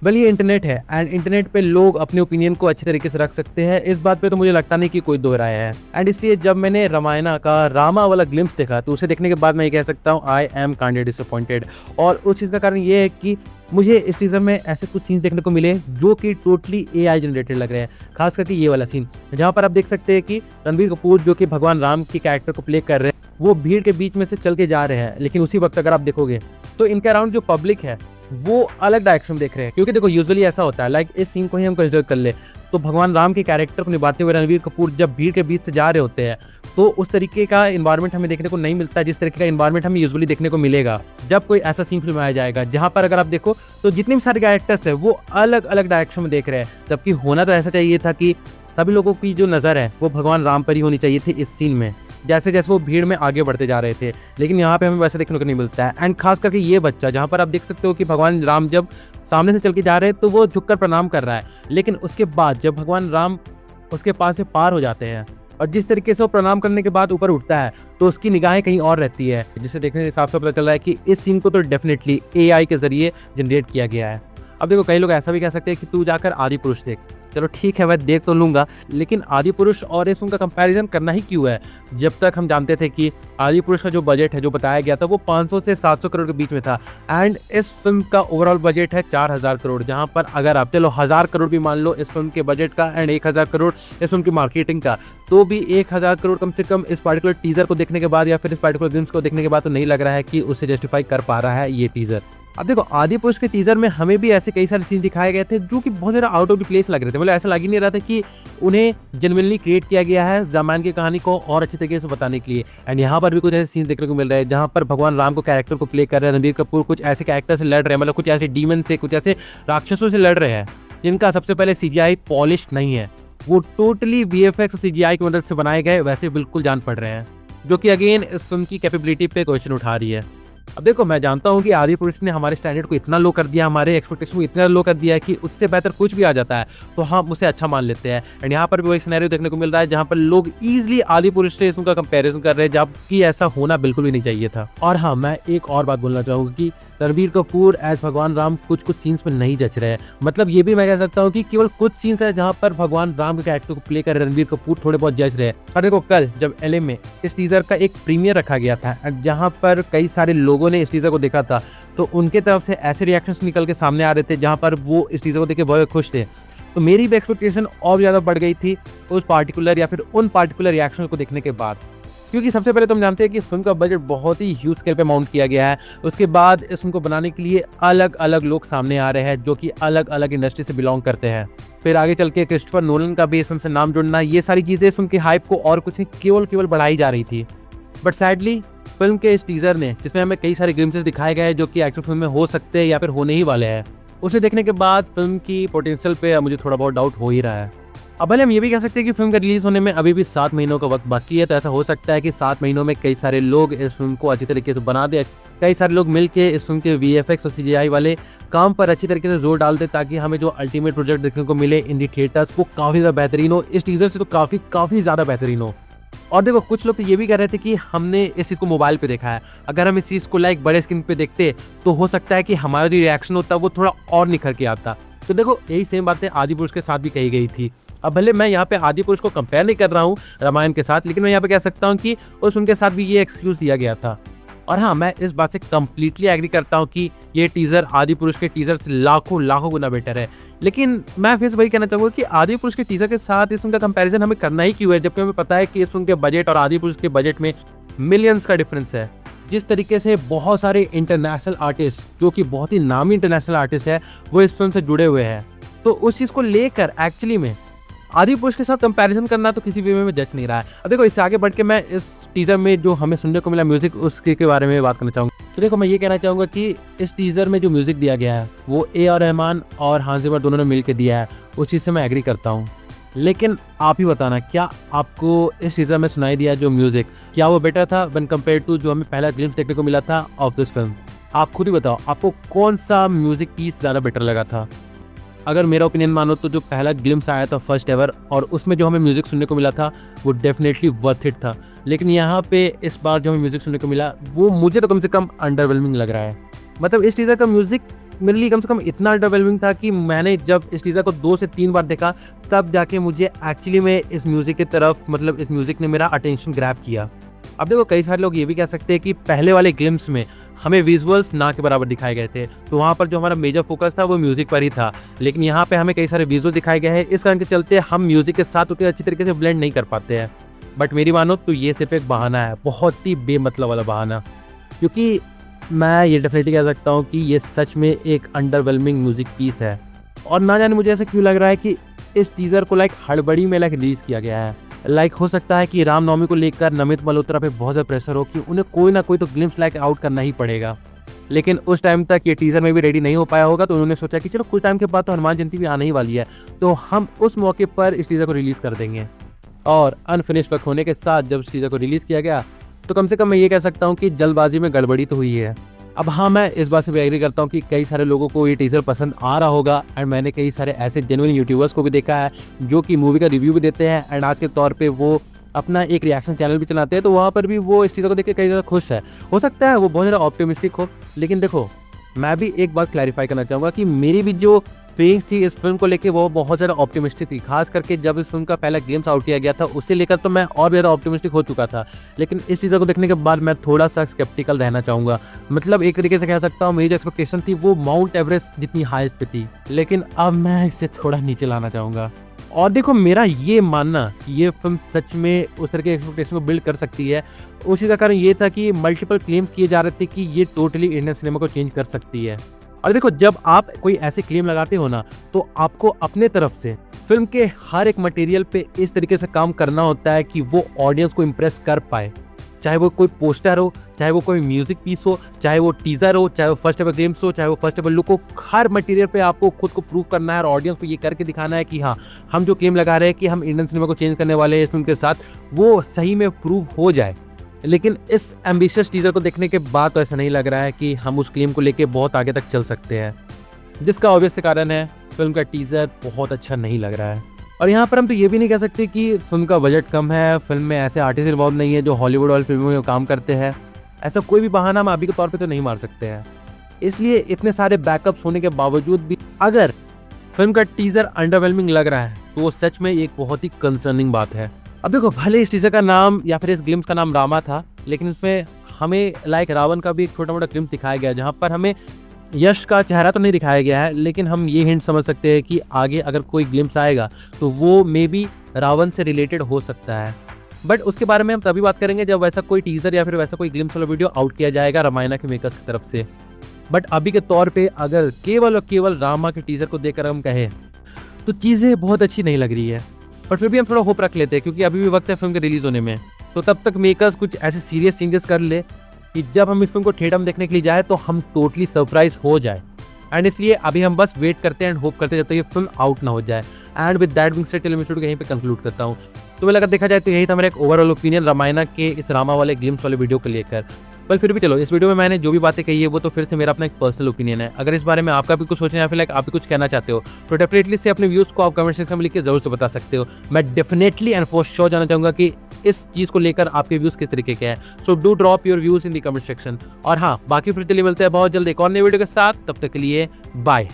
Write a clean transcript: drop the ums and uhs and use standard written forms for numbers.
Well ये internet है and internet पे लोग अपने ओपिनियन को अच्छे तरीके से रख सकते हैं, इस बात पे तो मुझे लगता नहीं कि कोई दो राय है। एंड इसलिए जब मैंने रामायणा का रामा वाला ग्लिम्स देखा तो उसे देखने के बाद मैं ये कह सकता हूँ आई एम काइंडली डिसअपॉइंटेड। और उस चीज़ का कारण ये है कि मुझे इस टीज़र में ऐसे कुछ सीन्स देखने को मिले जो कि टोटली एआई जनरेटेड लग रहे हैं। खास करके ये वाला सीन जहाँ पर आप देख सकते हैं कि रणबीर कपूर जो कि भगवान राम के कैरेक्टर को प्ले कर रहे हैं वो भीड़ के बीच में से चल के जा रहे हैं, लेकिन उसी वक्त अगर आप देखोगे तो इनके अराउंड जो पब्लिक है वो अलग डायरेक्शन में देख रहे हैं। क्योंकि देखो यूजुअली ऐसा होता है, लाइक इस सीन को ही हम कंसिडर कर ले तो भगवान राम के कैरेक्टर को निभाते हुए रणबीर कपूर जब भीड़ के बीच से जा रहे होते हैं तो उस तरीके का इन्वायरमेंट हमें देखने को नहीं मिलता जिस तरीके का इन्वायरमेंट हमें यूजुअली देखने को मिलेगा जब कोई ऐसा सीन फिल्माया जाएगा, जहां पर अगर आप देखो तो जितने भी सारे कैरेक्टर्स है वो अलग अलग डायरेक्शन में देख रहे हैं। जबकि होना तो ऐसा चाहिए था कि सभी लोगों की जो नज़र है वो भगवान राम पर ही होनी चाहिए थी इस सीन में, जैसे जैसे वो भीड़ में आगे बढ़ते जा रहे थे। लेकिन यहाँ पे हमें वैसे देखने को नहीं मिलता है। एंड खास करके ये बच्चा जहाँ पर आप देख सकते हो कि भगवान राम जब सामने से चल के जा रहे हैं तो वो झुककर प्रणाम कर रहा है, लेकिन उसके बाद जब भगवान राम उसके पास से पार हो जाते हैं और जिस तरीके से वो प्रणाम करने के बाद ऊपर उठता है तो उसकी निगाहें कहीं और रहती है, जिसे देखने के हिसाब से पता चल रहा है कि इस सीन को तो डेफिनेटली एआई के जरिए जनरेट किया गया है। अब देखो कई लोग ऐसा भी कह सकते हैं कि तू जाकर आदि पुरुष देख, चलो ठीक है मैं देख तो लूंगा, लेकिन आदि पुरुष और इस फिल्म का कंपैरिजन करना ही क्यों है जब तक हम जानते थे कि आदि पुरुष का जो बजट है जो बताया गया था वो 500 से 700 करोड़ के बीच में था एंड इस फिल्म का ओवरऑल बजट है 4000 करोड़, जहां पर अगर आप चलो 1000 करोड़ भी मान लो इस फिल्म के बजट का एंड 1000 करोड़ इस फिल्म की मार्केटिंग का, तो भी 1000 करोड़ कम से कम इस पार्टिकुलर टीजर को देखने के बाद या फिर इस पार्टिकुलर ग्लिम्स को देखने के बाद तो नहीं लग रहा है कि उसे जस्टिफाई कर पा रहा है ये टीजर। अब देखो आदि पुरुष के टीजर में हमें भी ऐसे कई सारे सीन दिखाए गए थे जो कि बहुत ज़्यादा आउट ऑफ द प्लेस लग रहे थे, मतलब ऐसा लग ही नहीं रहा था कि उन्हें जेन्युइनली क्रिएट किया गया है रामायण की कहानी को और अच्छे तरीके से बताने के लिए। एंड यहाँ पर भी कुछ ऐसे सीन देखने को मिल रहे हैं जहाँ पर भगवान राम को कैरेक्टर को प्ले कर रहे हैं रणबीर कपूर कुछ ऐसे कैरेक्टर से लड़ रहे हैं, मतलब कुछ ऐसे डीमन से कुछ ऐसे राक्षसों से लड़ रहे हैं जिनका सबसे पहले सीजीआई पॉलिश नहीं है, वो टोटली वीएफएक्स और सीजीआई की मदद से बनाए गए वैसे बिल्कुल जान पड़ रहे हैं, जो कि अगेन इस फिल्म की कैपेबिलिटी पे क्वेश्चन उठा रही है। अब देखो मैं जानता हूँ कि आदि पुरुष ने हमारे स्टैंडर्ड को इतना लो कर दिया, हमारे एक्सपेक्टेशन को इतना लो कर दिया है कि उससे बेहतर कुछ भी आ जाता है तो हम उसे अच्छा मान लेते हैं। एंड यहाँ पर भी वही सिनेरियो देखने को मिल रहा है जहाँ पर लोग इजीली आदि पुरुष से इसका कंपैरिजन कर रहे हैं, जबकि ऐसा होना बिल्कुल भी नहीं चाहिए था। और हाँ मैं एक और बात बोलना चाहूँगा कि रणबीर कपूर एज भगवान राम कुछ सीन्स में नहीं जच रहे हैं, मतलब ये भी मैं कह सकता हूँ कि केवल कुछ सीन्स है जहाँ पर भगवान राम के कैरेक्टर को प्ले कर रणबीर कपूर थोड़े बहुत जच रहे हैं। और देखो कल जब एलए में इस टीजर का एक प्रीमियर रखा गया था जहाँ पर कई सारे लोगों ने इस टीजर को देखा था तो उनके तरफ से ऐसे रिएक्शंस निकल के सामने आ रहे थे जहाँ पर वो इस टीजर को देख के बहुत खुश थे, तो मेरी भी एक्सपेक्टेशन और ज़्यादा बढ़ गई थी उस पार्टिकुलर या फिर उन पार्टिकुलर रिएक्शन को देखने के बाद। क्योंकि सबसे पहले तो हम जानते हैं कि फिल्म का बजट बहुत ही ह्यूज स्केल पे माउंट किया गया है, उसके बाद इस फिल्म को बनाने के लिए अलग अलग लोग सामने आ रहे हैं जो कि अलग अलग इंडस्ट्री से बिलोंग करते हैं। फिर आगे चल के क्रिस्टोफर नोलन का भी इस फिल्म से नाम जुड़ना, ये सारी चीज़ें इस फिल्म की हाइप को और कुछ नहीं केवल बढ़ाई जा रही थी। बट सैडली फिल्म के इस टीजर ने जिसमें हमें कई सारे ग्लिम्सेस दिखाए गए हैं जो कि एक्चुअल फिल्म में हो सकते हैं या फिर होने ही वाले हैं, उसे देखने के बाद फिल्म की पोटेंशियल पे मुझे थोड़ा बहुत डाउट हो ही रहा है। अब भले हम ये भी कह सकते हैं कि फिल्म का रिलीज होने में अभी भी 7 महीनों का वक्त बाकी है, तो ऐसा हो सकता है कि 7 महीनों में कई सारे लोग इस फिल्म को अच्छी तरीके से बना दे, कई सारे लोग मिलके इस फिल्म के वीएफएक्स और सीजीआई वाले काम पर अच्छी तरीके से जोर डाल दे ताकि हमें जो अल्टीमेट प्रोजेक्ट देखने को मिले इन दी थिएटर्स वो काफ़ी ज़्यादा बेहतरीन हो, इस टीजर से तो काफ़ी ज़्यादा बेहतरीन हो। और देखो कुछ लोग तो ये भी कह रहे थे कि हमने इस चीज़ को मोबाइल पे देखा है, अगर हम इस चीज़ को लाइक बड़े स्क्रीन पे देखते तो हो सकता है कि हमारा जो रिएक्शन होता वो थोड़ा और निखर के आता। तो देखो यही सेम बातें आदि पुरुष के साथ भी कही गई थी। अब भले मैं यहाँ पे आदि पुरुष को कंपेयर नहीं कर रहा हूँ रामायण के साथ, लेकिन मैं यहाँ पे कह सकता हूँ कि उस उनके साथ भी ये एक्सक्यूज दिया गया था। और हाँ मैं इस बात से कम्प्लीटली एग्री करता हूँ कि ये टीज़र आदि पुरुष के टीज़र से लाखों गुना बेटर है, लेकिन मैं फिर वही कहना चाहूँगा कि आदि पुरुष के टीज़र के साथ इस फिल्म का कंपैरिजन हमें करना ही क्यों है, जबकि हमें पता है कि इस फिल्म के बजट और आदि पुरुष के बजट में मिलियंस का डिफरेंस है। जिस तरीके से बहुत सारे इंटरनेशनल आर्टिस्ट जो कि बहुत ही नामी इंटरनेशनल आर्टिस्ट है वो इस फिल्म से जुड़े हुए हैं, तो उस चीज़ को लेकर एक्चुअली में आदि पुरुष के साथ कंपैरिजन करना तो किसी भी वे में जच नहीं रहा है। अब देखो इससे आगे बढ़ के मैं इस टीज़र में जो हमें सुनने को मिला म्यूजिक उसके के बारे में बात करना चाहूँगा। तो देखो मैं ये कहना चाहूँगा कि इस टीज़र में जो म्यूजिक दिया गया है वो ए.आर. रहमान और हांस जिमर दोनों ने मिलकर दिया है, उस चीज़ से मैं एग्री करता हूँ। लेकिन आप ही बताना क्या आपको इस टीज़र में सुनाई दिया जो म्यूजिक, क्या वो बेटर था वन कम्पेयर टू जो हमें पहला ग्लिम्स देखने को मिला था ऑफ दिस फिल्म? आप खुद ही बताओ आपको कौन सा म्यूजिक पीस ज़्यादा बेटर लगा था। अगर मेरा ओपिनियन मानो तो जो पहला ग्लिम्स आया था फर्स्ट एवर और उसमें जो हमें म्यूजिक सुनने को मिला था वो डेफिनेटली वर्थ इट था, लेकिन यहाँ पे इस बार जो हमें म्यूजिक सुनने को मिला वो मुझे तो कम से कम अंडरवेलमिंग लग रहा है। मतलब इस टीज़र का म्यूजिक मेरे लिए कम से कम इतना अंडरवेलमिंग था कि मैंने जब इस टीज़र को 2 से 3 बार देखा तब जाके मुझे एक्चुअली में इस म्यूज़िक की तरफ, मतलब इस म्यूज़िक ने मेरा अटेंशन ग्रैब किया। अब देखो, कई सारे लोग ये भी कह सकते हैं कि पहले वाले ग्लिम्स में हमें विजुअल्स ना के बराबर दिखाए गए थे, तो वहाँ पर जो हमारा मेजर फोकस था वो म्यूज़िक पर ही था। लेकिन यहाँ पे हमें कई सारे विजुअल दिखाए गए हैं, इस कारण के चलते हम म्यूज़िक के साथ उतने अच्छी तरीके से ब्लेंड नहीं कर पाते हैं। बट मेरी मानो तो ये सिर्फ एक बहाना है, बहुत ही बेमतलब वाला बहाना, क्योंकि मैं ये डेफिनेटली कह सकता हूँ कि ये सच में एक अंडरवेलमिंग म्यूज़िक पीस है। और ना जाने मुझे ऐसा क्यों लग रहा है कि इस टीज़र को हड़बड़ी में रिलीज़ किया गया है। हो सकता है कि रामनवमी को लेकर नमित मल्होत्रा पे बहुत ज़्यादा प्रेशर हो कि उन्हें कोई ना कोई तो ग्लिम्स आउट करना ही पड़ेगा। लेकिन उस टाइम तक ये टीज़र में भी रेडी नहीं हो पाया होगा, तो उन्होंने सोचा कि चलो कुछ टाइम के बाद तो हनुमान जयंती भी आने ही वाली है, तो हम उस मौके पर इस टीज़र को रिलीज़ कर देंगे। और अनफिनिश्ड वर्क होने के साथ जब इस टीज़र को रिलीज़ किया गया तो कम से कम मैं ये कह सकता हूँ कि जल्दबाजी में गड़बड़ी तो हुई है। अब हाँ, मैं इस बात से भी एग्री करता हूँ कि कई सारे लोगों को ये टीज़र पसंद आ रहा होगा, एंड मैंने कई सारे ऐसे जेन्युइन यूट्यूबर्स को भी देखा है जो कि मूवी का रिव्यू भी देते हैं, एंड आज के तौर पे वो अपना एक रिएक्शन चैनल भी चलाते हैं, तो वहाँ पर भी वो इस चीज़ को देख के कई ज़्यादा खुश है। हो सकता है वो बहुत ज़्यादा ऑप्टिमिस्टिक हो, लेकिन देखो, मैं भी एक बात क्लैरिफाई करना चाहूँगा कि मेरी भी जो फीलिंग्स थी इस फिल्म को लेके वो बहुत ज़्यादा ऑप्टिमिस्टिक थी। खास करके जब इस फिल्म का पहला ग्लिम्स आउट किया गया था, उससे लेकर तो मैं और ज़्यादा ऑप्टिमिस्टिक हो चुका था। लेकिन इस चीज़ को देखने के बाद मैं थोड़ा सा स्केप्टिकल रहना चाहूँगा। मतलब एक तरीके से कह सकता हूँ, मेरी जो एक्सपेक्टेशन थी वो माउंट एवरेस्ट जितनी हाइस्ट पे थी, लेकिन अब मैं इसे थोड़ा नीचे लाना चाहूँगा। और देखो, मेरा ये मानना कि ये फिल्म सच में उस तरह के एक्सपेक्टेशन को बिल्ड कर सकती है, उसी का कारण ये था कि मल्टीपल क्लेम्स किए जा रहे थे कि ये टोटली इंडियन सिनेमा को चेंज कर सकती है। और देखो, जब आप कोई ऐसे क्लेम लगाते हो ना, तो आपको अपने तरफ से फिल्म के हर एक मटेरियल पे इस तरीके से काम करना होता है कि वो ऑडियंस को इम्प्रेस कर पाए। चाहे वो कोई पोस्टर हो, चाहे वो कोई म्यूजिक पीस हो, चाहे वो टीजर हो, चाहे वो फर्स्ट एवर ग्लिम्स हो, चाहे वो फर्स्ट एवर लुक हो, हर मटेरियल पे आपको खुद को प्रूव करना है और ऑडियंस को ये करके दिखाना है कि हाँ, हम जो क्लेम लगा रहे हैं कि हम इंडियन सिनेमा को चेंज करने वाले हैं इस फिल्म के साथ, वो सही में प्रूव हो जाए। लेकिन इस एम्बिशियस टीजर को देखने के बाद तो ऐसा नहीं लग रहा है कि हम उस क्लेम को लेके बहुत आगे तक चल सकते हैं, जिसका ऑब्वियस कारण है फिल्म का टीजर बहुत अच्छा नहीं लग रहा है। और यहाँ पर हम तो ये भी नहीं कह सकते कि फिल्म का बजट कम है, फिल्म में ऐसे आर्टिस्ट इन्वॉल्व नहीं है जो हॉलीवुड वाली फिल्मों में काम करते हैं। ऐसा कोई भी बहाना हम अभी के तौर पे तो नहीं मार सकते हैं। इसलिए इतने सारे बैकअप्स होने के बावजूद भी अगर फिल्म का टीजर अंडरवेलमिंग लग रहा है तो वो सच में एक बहुत ही कंसर्निंग बात है। अब देखो, भले इस टीजर का नाम या फिर इस ग्लिम्स का नाम रामा था, लेकिन इसमें हमें रावण का भी एक छोटा मोटा ग्लिम्स दिखाया गया, जहाँ पर हमें यश का चेहरा तो नहीं दिखाया गया है, लेकिन हम ये हिंट समझ सकते हैं कि आगे अगर कोई ग्लिम्स आएगा तो वो मे बी रावण से रिलेटेड हो सकता है। बट उसके बारे में हम तभी बात करेंगे जब वैसा कोई टीजर या फिर वैसा कोई ग्लिम्स वाला वीडियो आउट किया जाएगा रामायण के मेकर्स की तरफ से। बट अभी के तौर पे अगर केवल और केवल रामा के टीजर को देखकर हम कहें तो चीज़ें बहुत अच्छी नहीं लग रही है। पर फिर भी हम थोड़ा होप रख लेते हैं, क्योंकि अभी भी वक्त है फिल्म के रिलीज होने में, तो तब तक मेकर्स कुछ ऐसे सीरियस चेंजेस कर ले कि जब हम इस फिल्म को थिएटर में देखने के लिए जाए तो हम टोटली सरप्राइज हो जाए। एंड इसलिए अभी हम बस वेट करते हैं एंड होप करते हैं जब तक ये फिल्म आउट ना हो जाए। And with that Bing said, मैं यहीं पे कंक्लूड करता हूँ। तो अगर देखा जाए तो यही था मेरा एक ओवरऑल ओपिनियन रामायण के इस रामा वाले ग्लिम्स वाले वीडियो को लेकर। पर फिर भी चलो, इस वीडियो में मैंने जो भी बातें कही है वो तो फिर से मेरा अपना एक पर्सनल ओपिनियन है। अगर इस बारे में आपका भी कुछ सोचना है या फिर आप भी कुछ कहना चाहते हो तो डेफिनेटली से अपने व्यूज़ को आप कमेंट सेक्शन में लिख के जरूर से बता सकते हो। मैं डेफिनेटली एंड फॉर श्योर जानना चाहूँगा कि इस चीज़ को लेकर आपके व्यूज़ किस तरीके के हैं। So do drop your views in the comment section. और हाँ, बाकी फिर चलिए मिलते हैं बहुत जल्द एक और नई वीडियो के साथ। तब तक के लिए बाय।